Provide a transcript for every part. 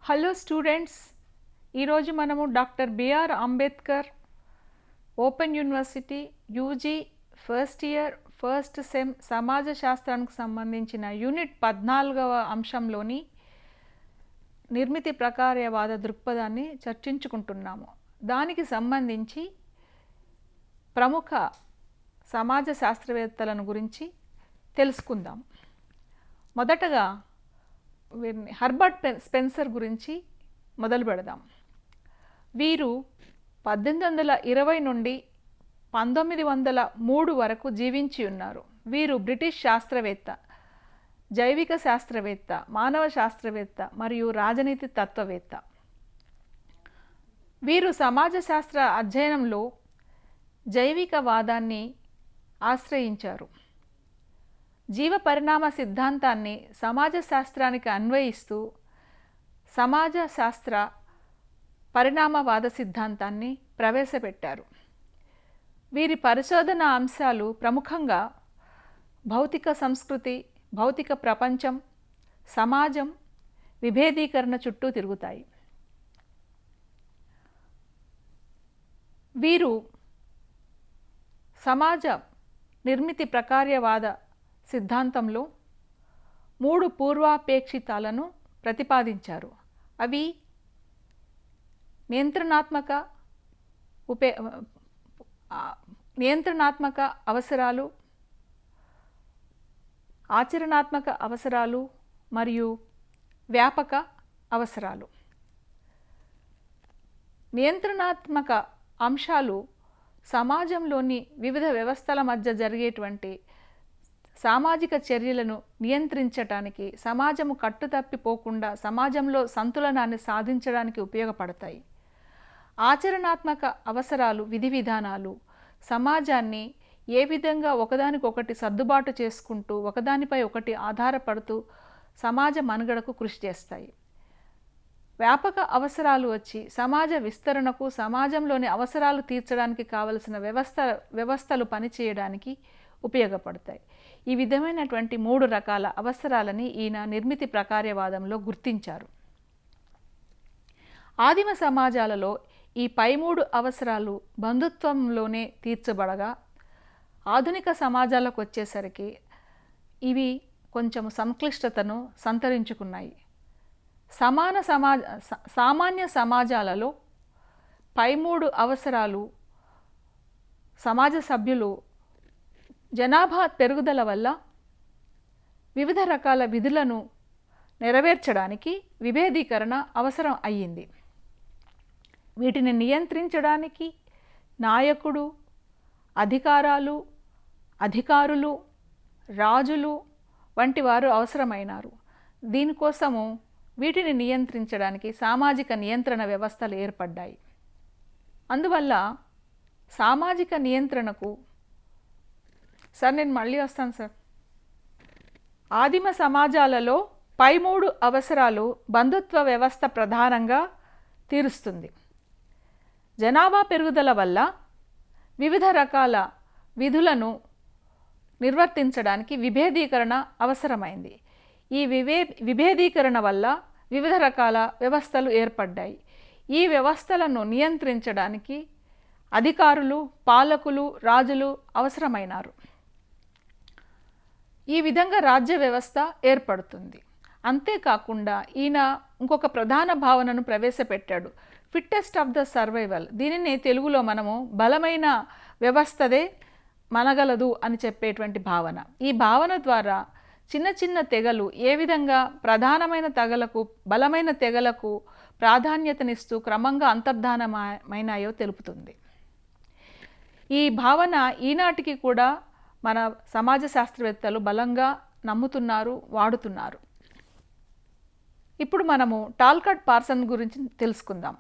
Hello students, ఈరోజు మనము doctor B R Ambedkar open university UG first year first sem సమాజ శాస్త్రానికి సంబంధించిన యూనిట్ 14వ అంశంలోని నిర్మితి ప్రకార్యవాద దృక్పథాన్ని చర్చించుకుంటున్నాము. దానికి సంబంధించి ప్రముఖ సమాజ శాస్త్రవేత్తలను గురించి తెలుసుకుందాం. మొదటగా హర్బర్ట్ స్పెన్సర్ గురించి మొదలు పెడదాం. వీరు 1820 నుండి 1903 వరకు జీవించి ఉన్నారు. వీరు బ్రిటిష్ శాస్త్రవేత్త, జైవిక శాస్త్రవేత్త, మానవ శాస్త్రవేత్త మరియు రాజనీతి తత్వవేత్త. వీరు సమాజ శాస్త్ర అధ్యయనంలో జైవికవాదాన్ని ఆశ్రయించారు. జీవ పరిణామ సిద్ధాంతాన్ని సమాజ శాస్త్రానికి అన్వయిస్తూ సమాజ శాస్త్ర పరిణామవాద సిద్ధాంతాన్ని ప్రవేశపెట్టారు. వీరి పరిశోధన అంశాలు ప్రముఖంగా భౌతిక సంస్కృతి, భౌతిక ప్రపంచం, సమాజం, విభేదీకరణ చుట్టూ తిరుగుతాయి. వీరు సమాజ నిర్మితి ప్రకార్యవాద సిద్ధాంతంలో 3 పూర్వాపేక్షితాలను ప్రతిపాదించారు. అవి నియంత్రణాత్మక అవసరాలు, ఆచరణాత్మక అవసరాలు మరియు వ్యాపక అవసరాలు. నియంత్రణాత్మక అంశాలు సమాజంలోని వివిధ వ్యవస్థల మధ్య జరిగేటువంటి సామాజిక చర్యలను నియంత్రించడానికి, సమాజము కట్టుతప్పిపోకుండా సమాజంలో సంతులనాన్ని సాధించడానికి ఉపయోగపడతాయి. ఆచరణాత్మక అవసరాలు, విధి విధానాలు సమాజాన్ని ఏ విధంగా ఒకదానికొకటి సర్దుబాటు చేసుకుంటూ, ఒకదానిపై ఒకటి ఆధారపడుతూ సమాజ మనుగడకు కృషి చేస్తాయి. వ్యాపక అవసరాలు వచ్చి సమాజ విస్తరణకు, సమాజంలోని అవసరాలు తీర్చడానికి కావలసిన వ్యవస్థలు పనిచేయడానికి ఉపయోగపడతాయి. ఈ విధమైనటువంటి 3 రకాల అవసరాలని ఈయన నిర్మితి ప్రకార్యవాదంలో గుర్తించారు. ఆదిమ సమాజాలలో ఈ పై 3 అవసరాలు బంధుత్వంలోనే తీర్చబడగా, ఆధునిక సమాజాలకు వచ్చేసరికి ఇవి కొంచెం సంక్లిష్టతను సంతరించుకున్నాయి. సామాన్య సమాజాలలో పై 3 అవసరాలు సమాజ సభ్యులు జనాభా పెరుగుదల వల్ల వివిధ రకాల విధులను నెరవేర్చడానికి విభేదీకరణ అవసరం అయ్యింది. వీటిని నియంత్రించడానికి నాయకుడు, అధికారులు, రాజులు వంటి వారు అవసరమైనారు. దీనికోసము వీటిని నియంత్రించడానికి సామాజిక నియంత్రణ వ్యవస్థలు ఏర్పడ్డాయి. అందువల్ల సామాజిక నియంత్రణకు నేను మళ్ళీ వస్తాను సార్. ఆదిమ సమాజాలలో పై 3 అవసరాలు బంధుత్వ వ్యవస్థ ప్రధానంగా తీరుస్తుంది. జనాభా పెరుగుదల వల్ల వివిధ రకాల విధులను నిర్వర్తించడానికి విభేదీకరణ అవసరమైంది. ఈ విభేదీకరణ వల్ల వివిధ రకాల వ్యవస్థలు ఏర్పడ్డాయి. ఈ వ్యవస్థలను నియంత్రించడానికి అధికారులు, పాలకులు, రాజులు అవసరమైనారు. ఈ విధంగా రాజ్య వ్యవస్థ ఏర్పడుతుంది. అంతేకాకుండా ఈయన ఇంకొక ప్రధాన భావనను ప్రవేశపెట్టాడు, ఫిట్టెస్ట్ ఆఫ్ ద సర్వైవల్. దీనిని తెలుగులో మనము బలమైన వ్యవస్థదే మనగలదు అని చెప్పేటువంటి భావన. ఈ భావన ద్వారా చిన్న చిన్న తెగలు ఏ విధంగా ప్రధానమైన తెగలకు, బలమైన తెగలకు ప్రాధాన్యతనిస్తూ క్రమంగా అంతర్ధానమైనాయో తెలుపుతుంది. ఈ భావన ఈనాటికి కూడా మన సమాజ శాస్త్రవేత్తలు బలంగా నమ్ముతున్నారు, వాడుతున్నారు. ఇప్పుడు మనము టాల్కాట్ పార్సన్ గురించి తెలుసుకుందాం.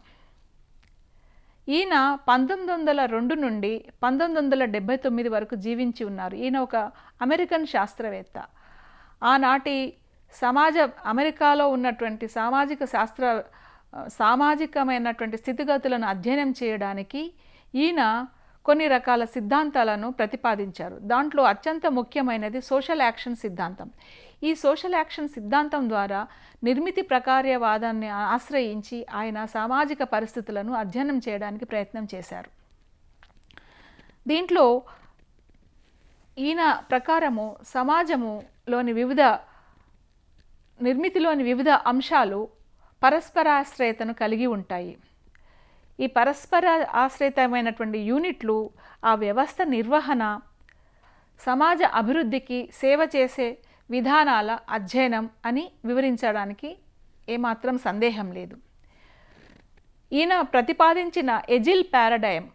ఈయన 1902 నుండి 1979 వరకు జీవించి ఉన్నారు. ఈయన ఒక అమెరికన్ శాస్త్రవేత్త. ఆనాటి అమెరికాలో ఉన్నటువంటి సామాజికమైనటువంటి స్థితిగతులను అధ్యయనం చేయడానికి ఈయన కొన్ని రకాల సిద్ధాంతాలను ప్రతిపాదించారు. దాంట్లో అత్యంత ముఖ్యమైనది సోషల్ యాక్షన్ సిద్ధాంతం. ఈ సోషల్ యాక్షన్ సిద్ధాంతం ద్వారా నిర్మితి ప్రకార్యవాదాన్ని ఆశ్రయించి ఆయన సామాజిక పరిస్థితులను అధ్యయనం చేయడానికి ప్రయత్నం చేశారు. దీంట్లో ఈయన ప్రకారము సమాజములోని నిర్మితిలోని వివిధ అంశాలు పరస్పరాశ్రయతను కలిగి ఉంటాయి. ఈ పరస్పర ఆశ్రయితమైనటువంటి యూనిట్లు ఆ వ్యవస్థ నిర్వహణ, సమాజ అభివృద్ధికి సేవ చేసే విధానాల అధ్యయనం అని వివరించడానికి ఏమాత్రం సందేహం లేదు. ఈయన ప్రతిపాదించిన ఎజిల్ పారాడైమ్,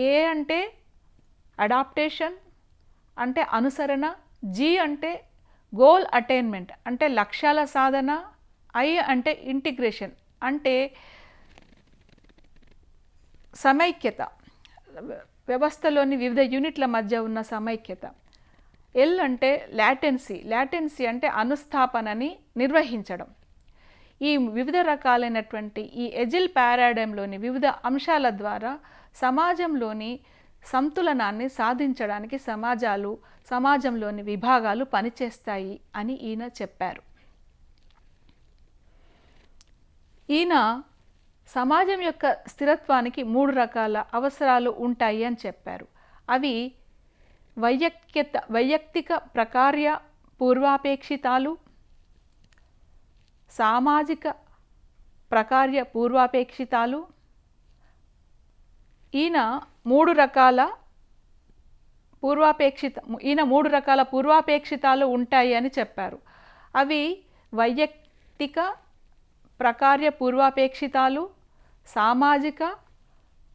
ఏ అంటే అడాప్టేషన్ అంటే అనుసరణ, జీ అంటే గోల్ అటైన్మెంట్ అంటే లక్ష్యాల సాధన, ఐ అంటే ఇంటిగ్రేషన్ అంటే సమైక్యత, వ్యవస్థలోని వివిధ యూనిట్ల మధ్య ఉన్న సమైక్యత, ఎల్ అంటే లాటెన్సీ అంటే అనుస్థాపనని నిర్వహించడం. ఈ వివిధ రకాలైనటువంటి ఈ ఎజిల్ పారాడైమ్లోని వివిధ అంశాల ద్వారా సమాజంలోని సంతులనాన్ని సాధించడానికి సమాజంలోని విభాగాలు పనిచేస్తాయి అని ఈయన చెప్పారు. ఈయన సమాజం యొక్క స్థిరత్వానికి 3 రకాల అవసరాలు ఉంటాయి అని చెప్పారు. అవి వైయక్తిక ప్రకార్య పూర్వాపేక్షితాలు, సామాజిక ప్రకార్య పూర్వాపేక్షితాలు. ఈయన 3 రకాల పూర్వాపేక్షితాలు ఉంటాయి అని చెప్పారు. అవి వైయక్తిక ప్రకార్య పూర్వాపేక్షితాలు, సామాజిక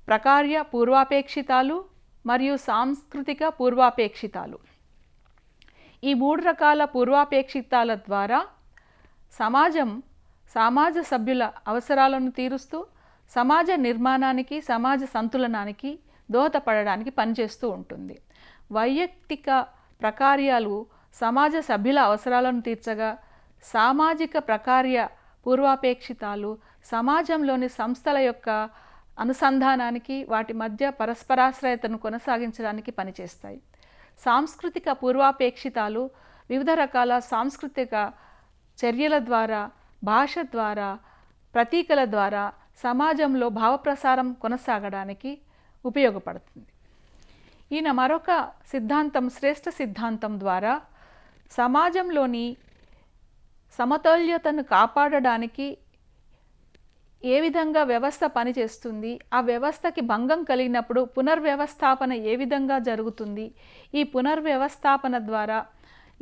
ప్రకార్య పూర్వాపేక్షితాలు మరియు సాంస్కృతిక పూర్వాపేక్షితాలు. ఈ 3 రకాల పూర్వాపేక్షితాల ద్వారా సమాజ సభ్యుల అవసరాలను తీరుస్తూ సమాజ నిర్మాణానికి, సమాజ సంతులనానికి దోహదపడడానికి పనిచేస్తూ ఉంటుంది. వైయక్తిక ప్రకార్యాలు సమాజ సభ్యుల అవసరాలను తీర్చగా, సామాజిక ప్రకార్య పూర్వాపేక్షితాలు సమాజంలోని సంస్థల యొక్క అనుసంధానానికి, వాటి మధ్య పరస్పరాశ్రయతను కొనసాగించడానికి పనిచేస్తాయి. సాంస్కృతిక పూర్వాపేక్షితాలు వివిధ రకాల సాంస్కృతిక చర్యల ద్వారా, భాష ద్వారా, ప్రతీకల ద్వారా సమాజంలో భావప్రసారం కొనసాగడానికి ఉపయోగపడుతుంది. ఈయన మరొక సిద్ధాంతం, శ్రేష్ఠ సిద్ధాంతం ద్వారా సమాజంలోని సమతుల్యతను కాపాడడానికి ఏ విధంగా వ్యవస్థ పనిచేస్తుంది, ఆ వ్యవస్థకి భంగం కలిగినప్పుడు పునర్వ్యవస్థాపన ఏ విధంగా జరుగుతుంది, ఈ పునర్వ్యవస్థాపన ద్వారా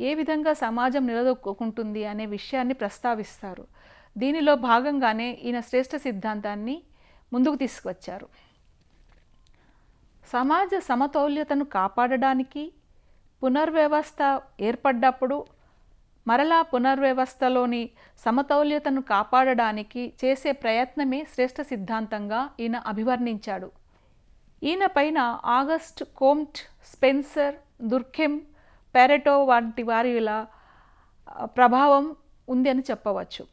ఏ విధంగా సమాజం నిలదొక్కుంటుంది అనే విషయాన్ని ప్రస్తావిస్తారు. దీనిలో భాగంగానే ఈయన శ్రేష్ఠ సిద్ధాంతాన్ని ముందుకు తీసుకువచ్చారు. సమాజ సమతౌల్యతను కాపాడడానికి, పునర్వ్యవస్థ ఏర్పడ్డప్పుడు మరలా పునర్వ్యవస్థలోని సమతౌల్యతను కాపాడడానికి చేసే ప్రయత్నమే శ్రేష్ఠ సిద్ధాంతంగా ఈయన అభివర్ణించాడు. ఈయన పైన ఆగస్ట్ కోమ్ట్, స్పెన్సర్, దుర్ఖెమ్, పారెటో వంటి వారిల ప్రభావం ఉంది అని చెప్పవచ్చు.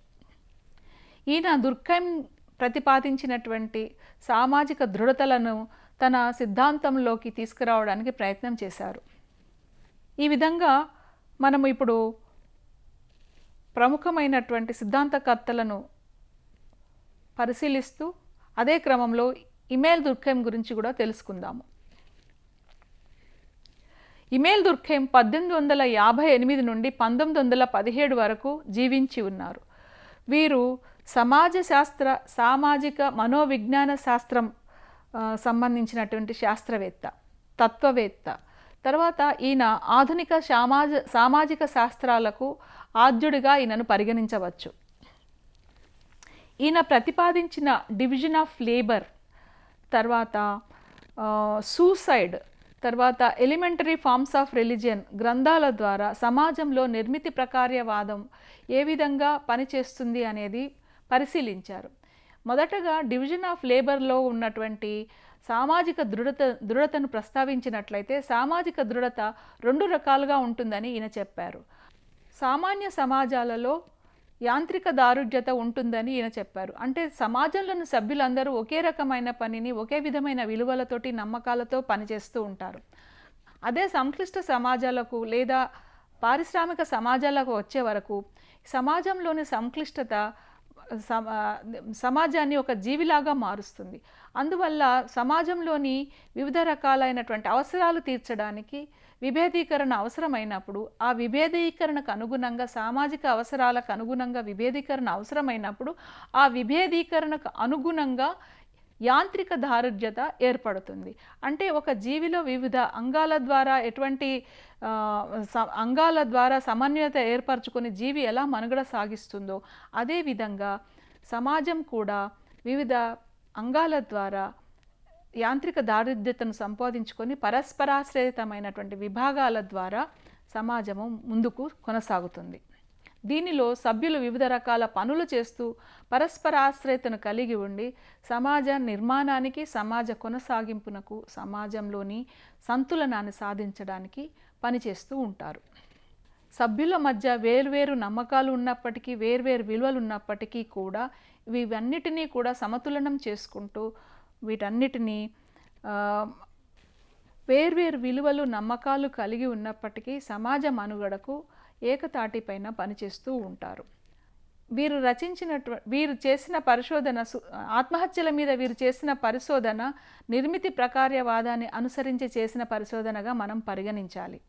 ఈయన దుర్ఖెమ్ ప్రతిపాదించినటువంటి సామాజిక దృఢతలను తన సిద్ధాంతంలోకి తీసుకురావడానికి ప్రయత్నం చేశారు. ఈ విధంగా మనము ఇప్పుడు ప్రముఖమైనటువంటి సిద్ధాంతకర్తలను పరిశీలిస్తూ అదే క్రమంలో ఇమేల్ దుర్ఖెమ్ గురించి కూడా తెలుసుకుందాము. ఇమేల్ దుర్ఖెమ్ 1858 నుండి 1917 వరకు జీవించి ఉన్నారు. వీరు సమాజ శాస్త్ర, సామాజిక మనోవిజ్ఞాన శాస్త్రం సంబంధించినటువంటి శాస్త్రవేత్త, తత్వవేత్త. తర్వాత ఈయన ఆధునిక సామాజిక శాస్త్రాలకు ఆద్యుడిగా ఈయనను పరిగణించవచ్చు. ఈయన ప్రతిపాదించిన డివిజన్ ఆఫ్ లేబర్, తర్వాత సూసైడ్, తర్వాత ఎలిమెంటరీ ఫార్మ్స్ ఆఫ్ రిలీజియన్ గ్రంథాల ద్వారా సమాజంలో నిర్మితి ప్రకార్యవాదం ఏ విధంగా పనిచేస్తుంది అనేది పరిశీలించారు. మొదటగా డివిజన్ ఆఫ్ లేబర్లో ఉన్నటువంటి సామాజిక దృఢతను ప్రస్తావించినట్లయితే సామాజిక దృఢత 2 రకాలుగా ఉంటుందని ఈయన చెప్పారు. సామాన్య సమాజాలలో యాంత్రిక దారుఢ్యత ఉంటుందని ఈయన చెప్పారు. అంటే సమాజంలోని సభ్యులందరూ ఒకే రకమైన పనిని, ఒకే విధమైన విలువలతోటి, నమ్మకాలతో పనిచేస్తూ ఉంటారు. అదే సంక్లిష్ట సమాజాలకు లేదా పారిశ్రామిక సమాజాలకు వచ్చే వరకు సమాజంలోని సంక్లిష్టత సమాజాన్ని ఒక జీవిలాగా మారుస్తుంది. అందువల్ల సమాజంలోని వివిధ రకాలైనటువంటి అవసరాలు తీర్చడానికి విభేదీకరణ అవసరమైనప్పుడు, ఆ విభేదీకరణకు అనుగుణంగా సామాజిక అవసరాలకు అనుగుణంగా విభేదీకరణ అవసరమైనప్పుడు ఆ విభేదీకరణకు అనుగుణంగా యాంత్రిక దారుఢ్యత ఏర్పడుతుంది. అంటే ఒక జీవిలో వివిధ అంగాల ద్వారా ఎటువంటి అంగాల ద్వారా సమన్వయత ఏర్పరచుకొని జీవి ఎలా మనుగడ సాగిస్తుందో అదేవిధంగా సమాజం కూడా వివిధ అంగాల ద్వారా యాంత్రిక దారిద్ర్యతను సంపాదించుకొని పరస్పరాశ్రయితమైనటువంటి విభాగాల ద్వారా సమాజము ముందుకు కొనసాగుతుంది. దీనిలో సభ్యులు వివిధ రకాల పనులు చేస్తూ పరస్పరాశ్రయతను కలిగి ఉండి సమాజ నిర్మాణానికి, సమాజ కొనసాగింపునకు, సమాజంలోని సంతులనాన్ని సాధించడానికి పనిచేస్తూ ఉంటారు. సభ్యుల మధ్య వేర్వేరు నమ్మకాలు ఉన్నప్పటికీ, వేర్వేరు విలువలు ఉన్నప్పటికీ కూడా ఇవన్నిటినీ కూడా సమతులనం చేసుకుంటూ వీటన్నిటినీ వేర్వేరు విలువలు నమ్మకాలు కలిగి ఉన్నప్పటికీ సమాజ మనుగడకు ఏకతాటిపైన పనిచేస్తూ ఉంటారు. వీరు చేసిన పరిశోధన, ఆత్మహత్యల మీద వీరు చేసిన పరిశోధన నిర్మితి ప్రకార్యవాదాన్ని అనుసరించి చేసిన పరిశోధనగా మనం పరిగణించాలి.